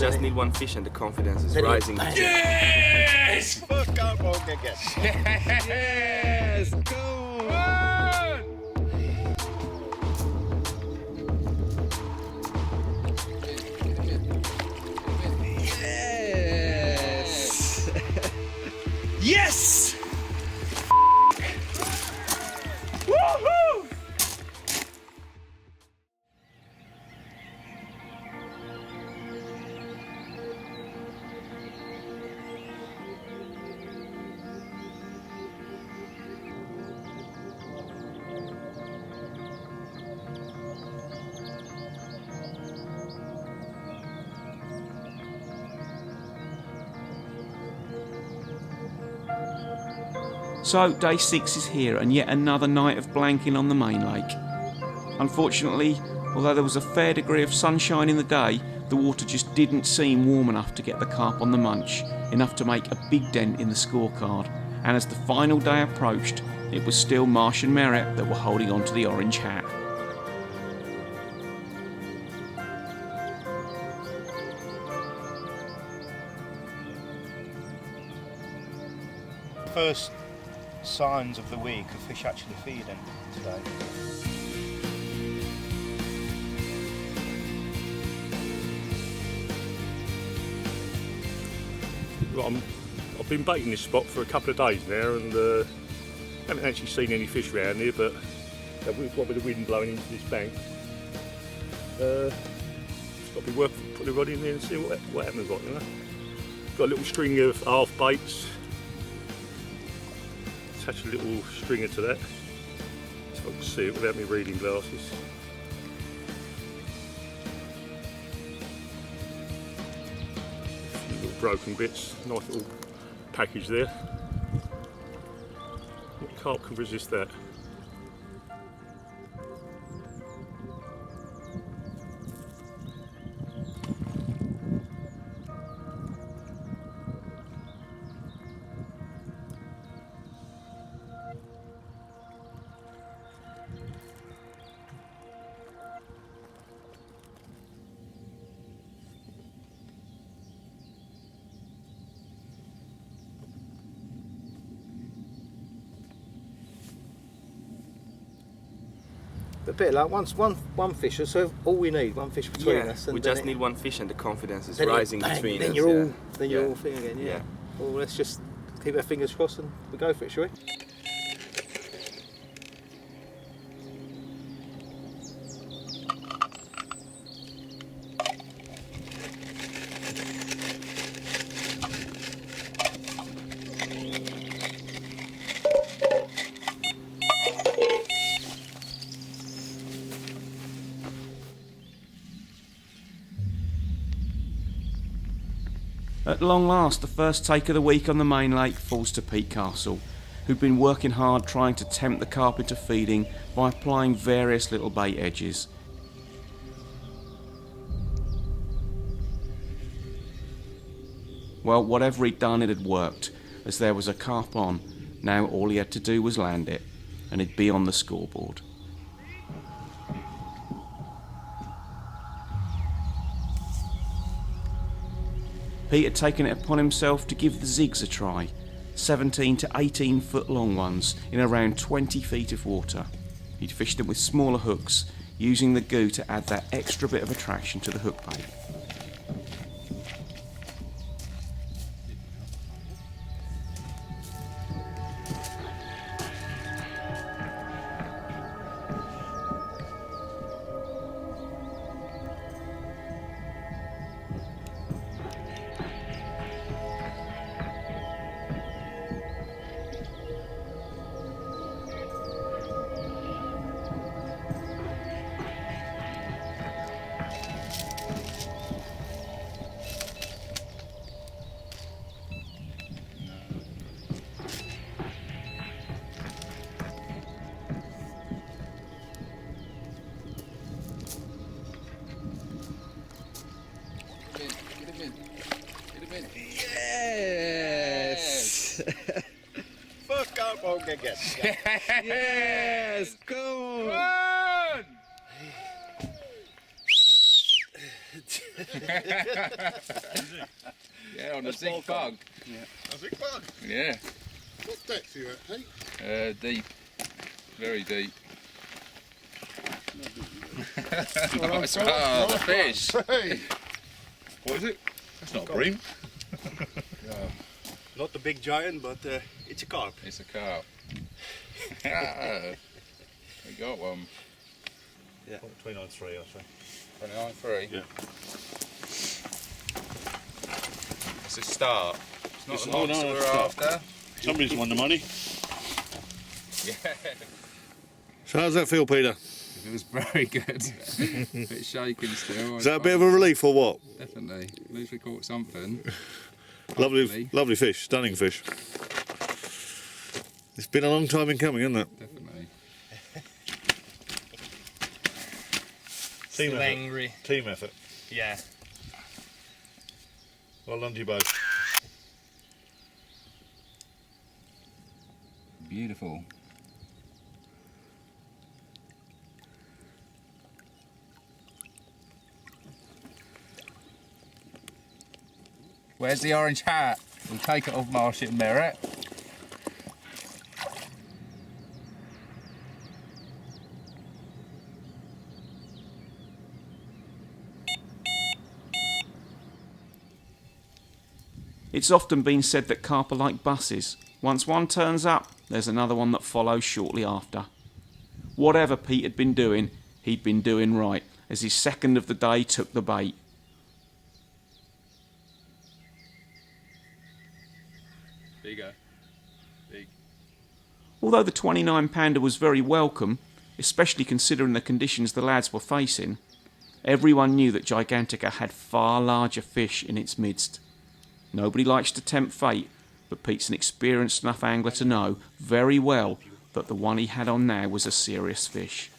just need one fish and the confidence is rising. Yes! First carp on again. Yes! Go on! Yes! Yes! Woohoo! So day 6 is here and yet another night of blanking on the main lake. Unfortunately, although there was a fair degree of sunshine in the day, the water just didn't seem warm enough to get the carp on the munch, enough to make a big dent in the scorecard. And as the final day approached, it was still Marsh and Merritt that were holding on to the orange hat. First signs of the week of fish actually feeding today. Well, I've been baiting this spot for a couple of days now and haven't actually seen any fish around here, but with the wind blowing into this bank, it's got to be worth putting the rod in there and see what happens. Like, you know? Got a little string of half baits. Attach a little stringer to that, so I can see it without me reading glasses. A few little broken bits, nice little package there. What carp can resist that? A bit like one fisher, so all we need, one fish between us. And we just need one fish and the confidence is then rising bang, between then us. You're all thing again, yeah. Yeah. Well, let's just keep our fingers crossed and we go for it, shall we? At long last, the first take of the week on the main lake falls to Pete Castle, who'd been working hard trying to tempt the carp into feeding by applying various little bait edges. Well, whatever he'd done, it had worked, as there was a carp on. Now all he had to do was land it, and he'd be on the scoreboard. Pete had taken it upon himself to give the zigs a try, 17 to 18 foot long ones in around 20 feet of water. He'd fished them with smaller hooks, using the goo to add that extra bit of attraction to the hook bait. Yes! First carp on again. Yes! Go on! Run! Yeah, on a zig bug. A big bug. Yeah. What depth are you at, Pete? Deep. Very deep. Nice. Oh, the fish. Hey! What is it? That's not a bream. Not the big giant, but it's a carp. It's a carp. We got one. Yeah. 29.3, I say. 29.3. Yeah. It's a start. It's not It's the not- monster no, we're it's a after. Somebody's won the money. Yeah. So how's that feel, Peter? It was very good. A bit shaking still. Is that a bit of a relief or what? Definitely. At least we caught something. Lovely, Hopefully. lovely fish, stunning fish. It's been a long time in coming, hasn't it? Definitely. Team Still effort. angry. Team effort. Yeah. Well done to you both. Beautiful. Where's the orange hat? We'll take it off Marshall Merritt. It's often been said that carp are like buses. Once one turns up, there's another one that follows shortly after. Whatever Pete had been doing, he'd been doing right, as his second of the day took the bait. Bigger. Big. Although the 29-pounder was very welcome, especially considering the conditions the lads were facing, everyone knew that Gigantica had far larger fish in its midst. Nobody likes to tempt fate, but Pete's an experienced enough angler to know very well that the one he had on now was a serious fish.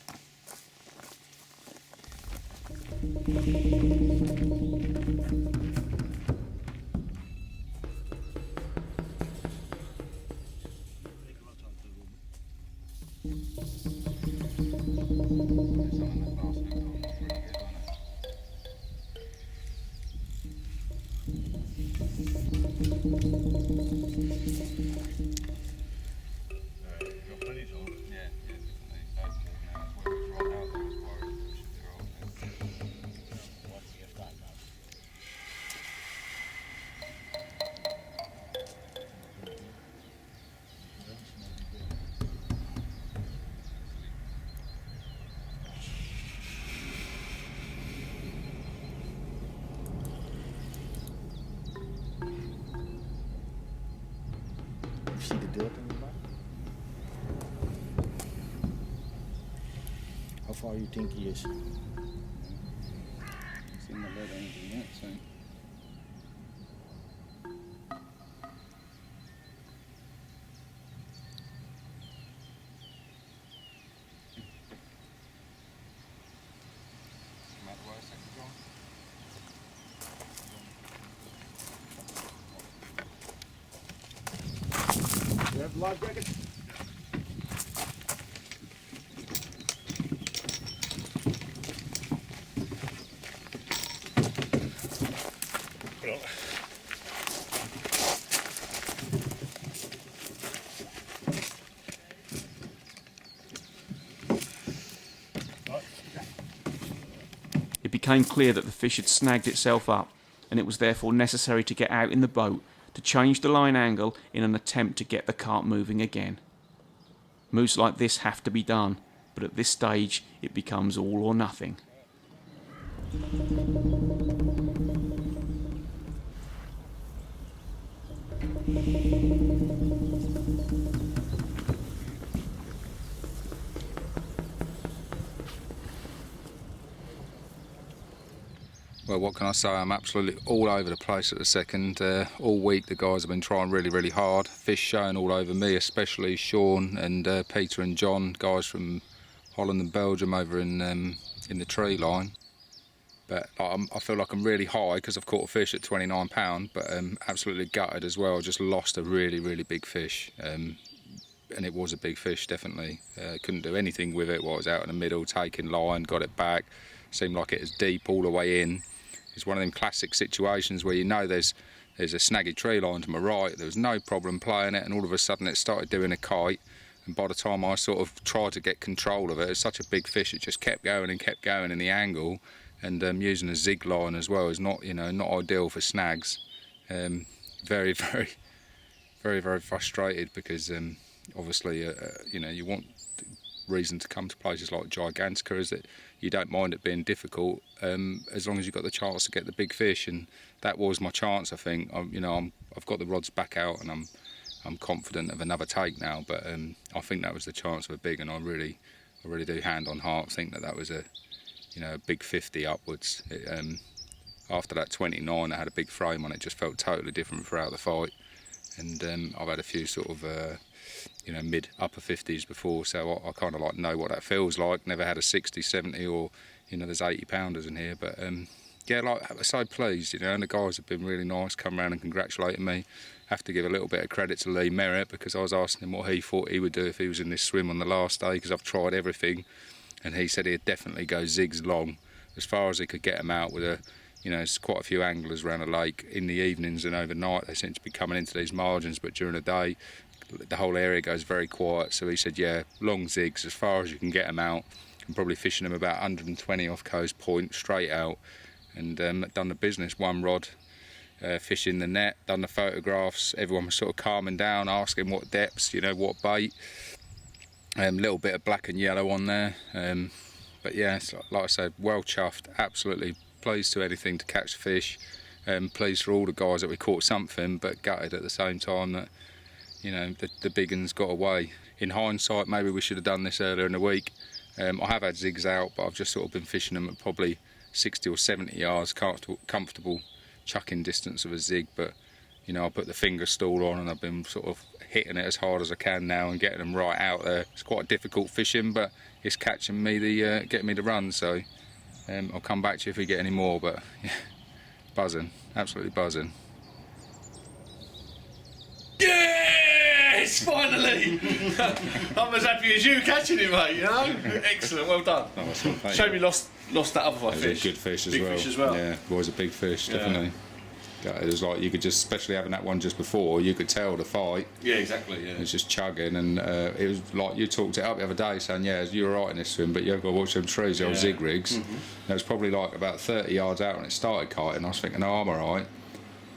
You see the dirt in the back? How far you think he is? Seen the lead anything yet, so. You have the life jacket? It became clear that the fish had snagged itself up, and it was therefore necessary to get out in the boat to change the line angle in an attempt to get the cart moving again. Moves like this have to be done, but at this stage it becomes all or nothing. Well, what can I say? I'm absolutely all over the place at the second. All week the guys have been trying really, really hard. Fish showing all over me, especially Sean and Peter and John, guys from Holland and Belgium over in the tree line. But I feel like I'm really high because I've caught a fish at 29 pound, but absolutely gutted as well. Just lost a really, really big fish. And it was a big fish, definitely. Couldn't do anything with it while I was out in the middle, taking line, got it back. Seemed like it was deep all the way in. it's one of them classic situations where you know there's a snaggy tree line to my right, there was no problem playing it, and all of a sudden it started doing a kite, and by the time I sort of tried to get control of it, it's such a big fish, it just kept going in the angle, and using a zig line as well is not, you know, not ideal for snags. Very frustrated because obviously you know, you want reason to come to places like Gigantica is that you don't mind it being difficult as long as you've got the chance to get the big fish, and that was my chance. I think I've got the rods back out and I'm confident of another take now, but I think that was the chance of a big, and I really do hand on heart think that was a, you know, a big 50 upwards. After that 29 I had a big frame on it, just felt totally different throughout the fight, and I've had a few sort of you know, mid upper 50s before, so I kind of like know what that feels like. Never had a 60, 70 or, you know, there's 80 pounders in here, but yeah, like, I'm so pleased, you know, and the guys have been really nice, come around and congratulating me. Have to give a little bit of credit to Lee Merritt, because I was asking him what he thought he would do if he was in this swim on the last day, because I've tried everything, and he said he'd definitely go zigs long as far as he could get them out with a, you know, there's quite a few anglers around the lake in the evenings and overnight. They seem to be coming into these margins, but during the day the whole area goes very quiet. So he said, yeah, long zigs as far as you can get them out, and probably fishing them about 120 off Coast Point straight out, and done the business. One rod, fishing the net, done the photographs. Everyone was sort of calming down, asking what depths, you know, what bait. Little bit of black and yellow on there, but yeah, it's like I said, well chuffed, absolutely pleased to anything to catch fish. Pleased for all the guys that we caught something, but gutted at the same time that, you know, the big uns got away. In hindsight, maybe we should have done this earlier in the week. I have had zigs out, but I've just sort of been fishing them at probably 60 or 70 yards, comfortable chucking distance of a zig. But, you know, I put the finger stool on and I've been sort of hitting it as hard as I can now and getting them right out there. It's quite difficult fishing, but it's catching me getting me the run. So I'll come back to you if we get any more. But yeah, buzzing, absolutely buzzing. Yes, finally! I'm as happy as you catching it, mate, you know? Excellent, well done. Oh, Shame you lost that other fish. It was a good fish as big well. Fish as well. Yeah, it was a big fish, Yeah. definitely. It was like, you could just, especially having that one just before, you could tell the fight. Yeah, exactly, yeah. It was just chugging, and it was like you talked it up the other day saying, yeah, you were right in this swim, but you've got to watch them trees, the old zig rigs. It was probably like about 30 yards out when it started kiting. I was thinking, oh, I'm all right.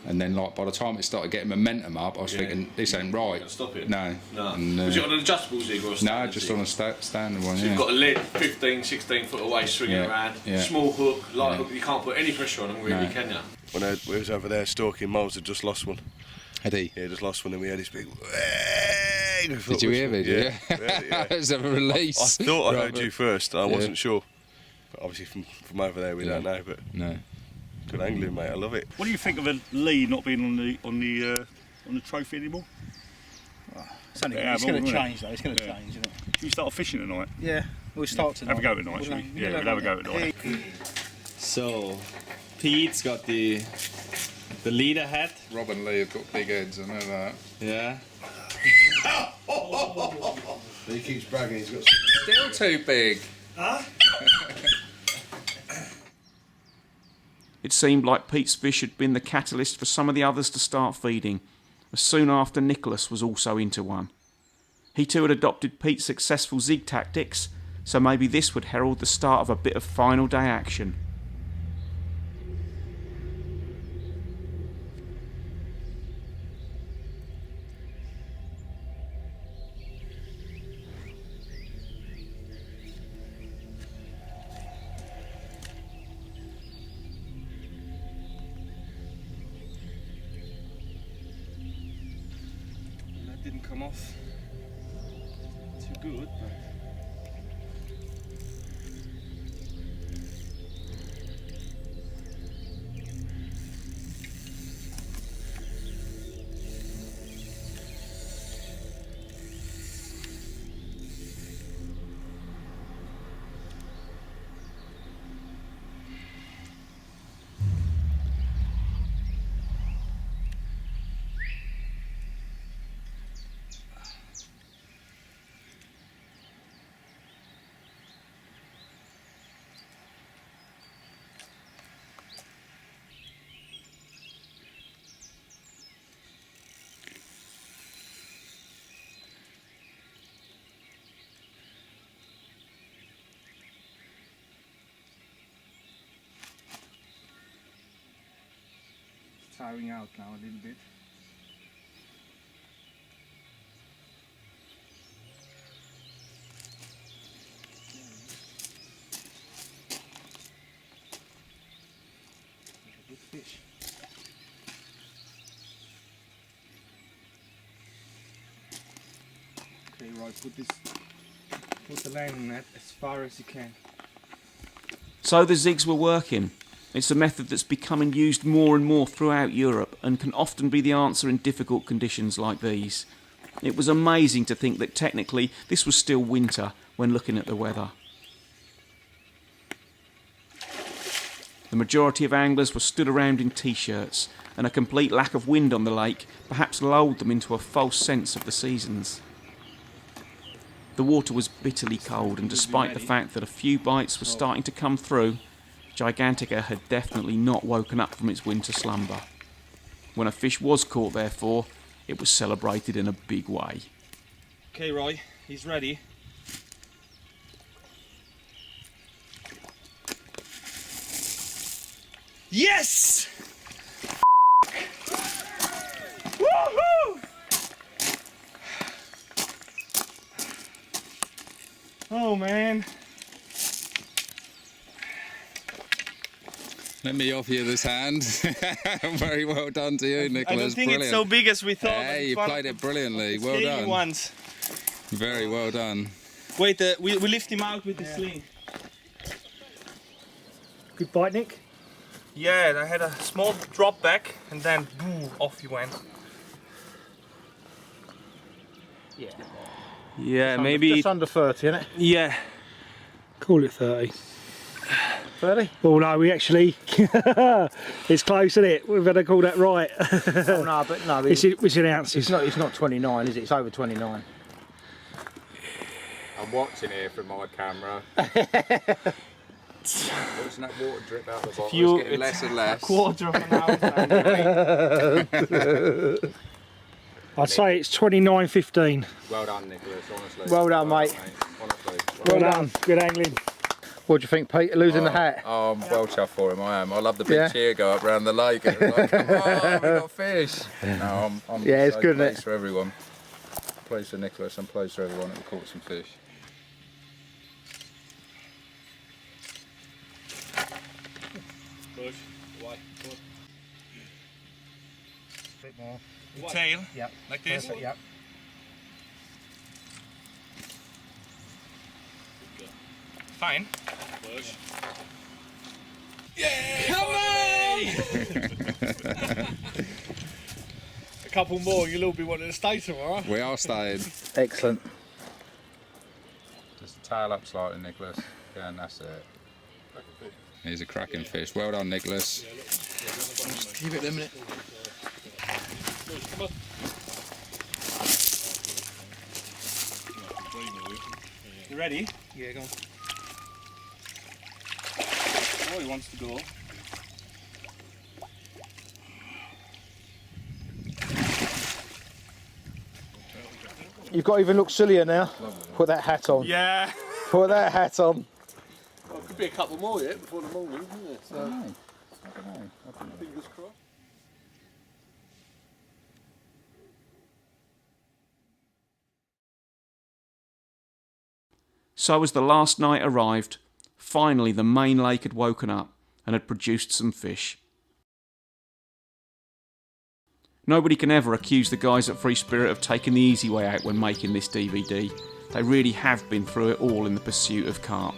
And then, like, by the time it started getting momentum up, I was thinking, this ain't right. Stop it. No. And, was it on an adjustable zig or a standard No, just zig? on a standard one, So yeah. you've got a lead 15, 16 foot away swinging around, small hook, light hook, you can't put any pressure on them really, can you? When we was over there stalking, Moles had just lost one. Had he? Yeah, just lost one, and we had this big... Did you hear me? Yeah. It was a release. I thought I Right, heard but- you first, I wasn't sure. But obviously from over there we don't know, but No. good angling, mate, I love it. What do you think of a Lee not being on the trophy anymore? It's going Yeah, to well, change, though. It's going to change, isn't it? Should we start fishing tonight? Yeah, we'll start tonight. Have a go tonight, shall we? Yeah, we'll have a go tonight. So, Pete's got the leader hat. Rob and Lee have got big heads, I know that. Yeah. He keeps bragging he's got Still too big. It seemed like Pete's fish had been the catalyst for some of the others to start feeding, as soon after Nicholas was also into one. He too had adopted Pete's successful zig tactics, so maybe this would herald the start of a bit of final day action. That didn't come off too good, but... tiring out now a little bit. Good fish. Okay, right, put the line net as far as you can. So the zigs were working. It's a method that's becoming used more and more throughout Europe and can often be the answer in difficult conditions like these. It was amazing to think that technically this was still winter when looking at the weather. The majority of anglers were stood around in t-shirts, and a complete lack of wind on the lake perhaps lulled them into a false sense of the seasons. The water was bitterly cold, and despite the fact that a few bites were starting to come through, Gigantica had definitely not woken up from its winter slumber. When a fish was caught, therefore, it was celebrated in a big way. Okay, Roy, he's ready. Yes! Woohoo! Oh man. Let me offer you this hand. Very well done to you, Nicholas. I don't think brilliant. it's so big as we thought. Hey, you played it brilliantly. Well done. Ones. Very well done. Wait, we lift him out with the sling. Good bite, Nick? Yeah, I had a small drop back and then boom, off he went. Yeah. Yeah, Just maybe. Just under 30, isn't it? Yeah. Call it 30. 30? Well, no, we actually. It's close, isn't it? We've got to call that right. Oh, no, but no. It's in ounces. It's not 29, is it? It's over 29. I'm watching here from my camera. Watching that water drip out the bottom. It's getting less and less. Quarter of an hour. I'd say it's 29.15. Well done, Nicholas, honestly. Well done, mate. Honestly. Well done. Good angling. What do you think, Pete? Losing the hat? Oh, I'm well chuffed for him, I am. I love the big cheer go up around the lake. And it's like, come on, we got fish. No, I'm yeah, it's so good, isn't pleased it? for everyone. Pleased for Nicholas and pleased for everyone that we caught some fish. Push. Away. Push. A bit more. The tail. Yep. Like this. Perfect, yep. Fine. Push. Yeah! Come on! A couple more, you'll all be wanting to stay tomorrow. We are staying. Excellent. Just tail up slightly, Nicholas. Yeah, and that's it. He's a cracking fish. Well done, Nicholas. Just give it a minute. Come on. You ready? Yeah, go on. Oh, he wants to go. You've got to even look sillier now. Put that hat on. Yeah. Put that hat on. Well, could be a couple more yet before the morning, isn't it? So, I don't know. fingers crossed. So as the last night arrived, finally the main lake had woken up and had produced some fish. Nobody can ever accuse the guys at Free Spirit of taking the easy way out when making this DVD. They really have been through it all in the pursuit of carp.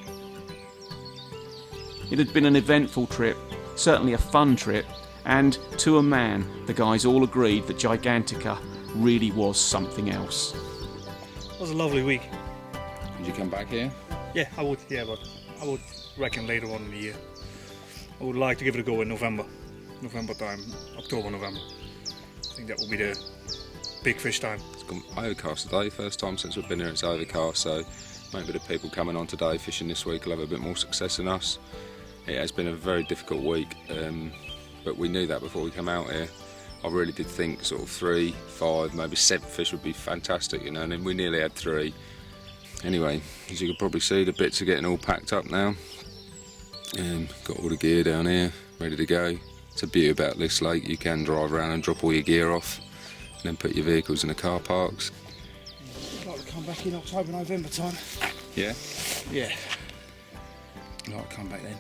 It had been an eventful trip, certainly a fun trip, and to a man, the guys all agreed that Gigantica really was something else. It was a lovely week. Did you come back here? Yeah, I would. Yeah, but I would reckon later on in the year. I would like to give it a go in November time, October, November. I think that will be the big fish time. It's gone overcast today. First time since we've been here it's overcast, so maybe the people coming on today fishing this week will have a bit more success than us. It has been a very difficult week, but we knew that before we come out here. I really did think sort of 3, 5, maybe 7 fish would be fantastic, you know, and then we nearly had 3. Anyway, as you can probably see, the bits are getting all packed up now. Got all the gear down here, ready to go. It's a beauty about this lake. You can drive around and drop all your gear off and then put your vehicles in the car parks. I'd like to come back in October, November time. Yeah? Yeah. I'd like to come back then.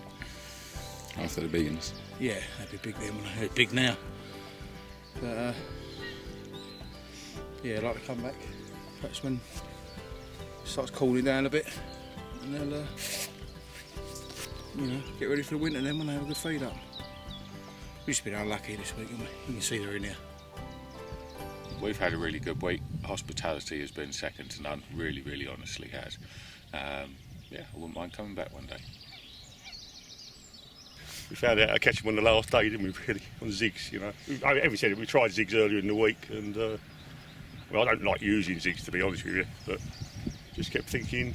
After the big ones. Yeah, that'd be big then when they're big now. But yeah, I'd like to come back. Perhaps when it starts cooling down a bit, and they'll, you know, get ready for the winter then when they have a good feed up. We've just been unlucky this week, haven't we? You can see they're in here. We've had a really good week. Hospitality has been second to none. Really, really honestly has. Yeah, I wouldn't mind coming back one day. We found out I catch them on the last day, didn't we, really, on zigs, you know. Every said it, we tried zigs earlier in the week, and, well, I don't like using zigs, to be honest with you, but just kept thinking, you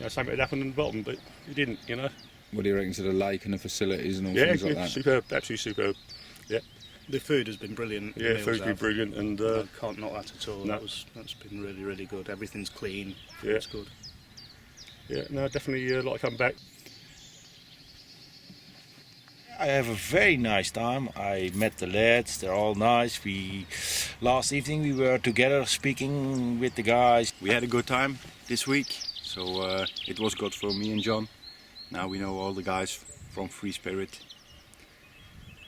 know, something had happened on the bottom, but it didn't, you know. What do you reckon to the lake and the facilities and all things like that? Superb, absolutely superb, yeah. The food has been brilliant. Yeah, food's been brilliant, and I can't knock that at all. No. That's been really, really good. Everything's clean. Yeah. It's good. Yeah, no, definitely like to come back. I have a very nice time. I met the lads, they're all nice. Last evening we were together speaking with the guys. We had a good time this week, so it was good for me and John. Now we know all the guys from Free Spirit.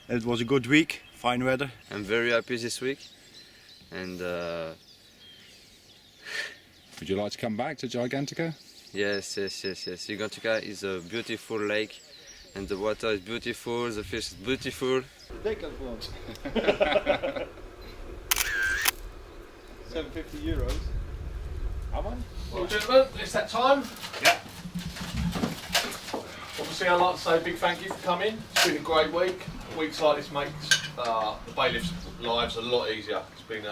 It was a good week, fine weather. I'm very happy this week, and Would you like to come back to Gigantica? yes. Gigantica is a beautiful lake, and the water is beautiful, the fish is beautiful. €750. How much? Well, gentlemen, it's that time. Yeah. Obviously, I'd like to say a big thank you for coming. It's been a great week. Weeks like this makes the bailiffs' lives a lot easier. It's been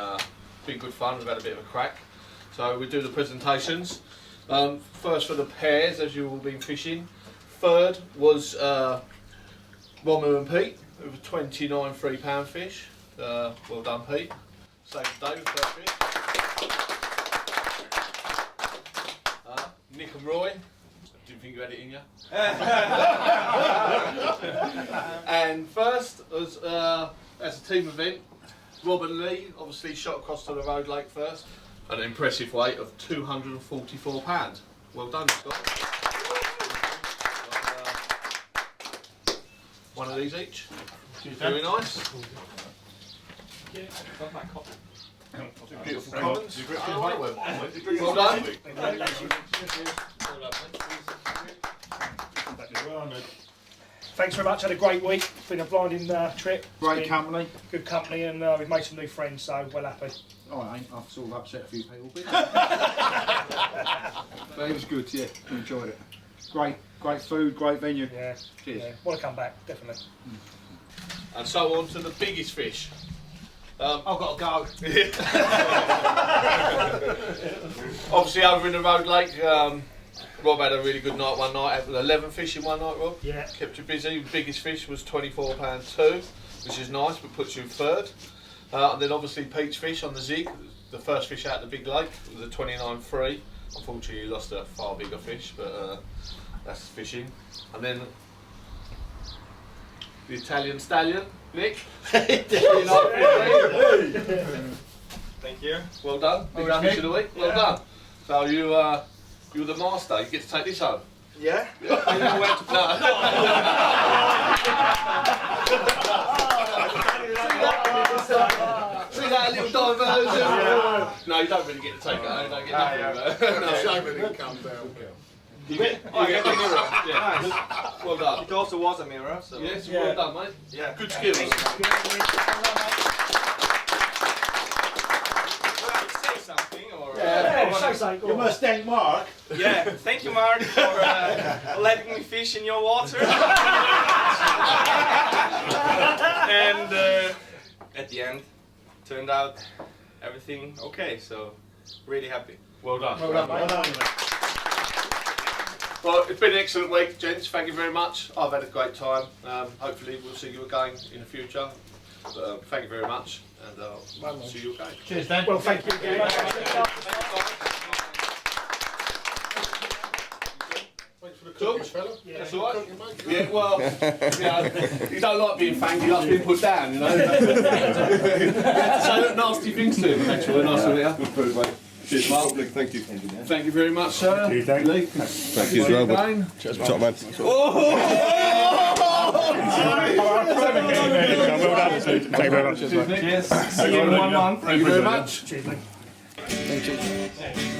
good fun. We've had a bit of a crack. So we do the presentations. First for the pairs, as you've all been fishing. Third was Romu and Pete with a 29 £3 fish. Well done, Pete. Saved the day with first fish. Nick and Roy. Didn't think you had it in you. And first was as a team event, Rob and Lee obviously shot across to the road lake first. An impressive weight of £244. Well done, Scott. One of these each. Very nice. Beautiful Collins. Well done. Thanks very much. Had a great week. It's been a blinding trip. Great company. Good company, and we've made some new friends, so well happy. Oh, I ain't. I've sort of upset a few people. But it was good, yeah. Enjoyed it. Great food, great venue. Yeah. Cheers. Yeah. Want to come back, definitely. And so on to the biggest fish. I've got to go. Obviously over in the road lake, Rob had a really good night one night. Had 11 fish in one night, Rob. Yeah. Kept you busy. The biggest fish was £24.2, which is nice, but puts you in third. And then obviously Pete's fish on the Zig, the first fish out of the big lake, was a 29.3. Unfortunately, you lost a far bigger fish, but that's fishing. And then the Italian stallion, Nick. Thank you. Well done. Big fish of the week. Well done. So you're the master. You get to take this home. Yeah? You know where to put See that little diversion? Yeah. No, you don't really get to take it home. You don't get nothing. No, shame it didn't come down. You get the mirror. Yeah. Well done. It also was a mirror, so. Yes, well done, mate. Yeah. Good skills. Say something, or say something. you must thank Mark. Yeah, thank you, Mark, for letting me fish in your water. And at the end, turned out everything okay, so really happy. Well done. Well done, mate. Well done. Well, it's been an excellent week, gents. Thank you very much. I've had a great time. Hopefully we'll see you again in the future. Thank you very much, and we'll see you again. Cheers, Dan. Well, thank you very much. Thanks for the coach. fella. That's all right. Yeah, well, you don't like being fanged, you like being put down, you know. Say nasty things to him. Thanks for nice to meet you. Cheers, Mark. Thank you. Thank you very much, sir. Lee. Thank you as well. Cheers, top man. Thank you very much. Cheers. See you in 1 month. Thank you very much. Cheers, Lee. Thank you.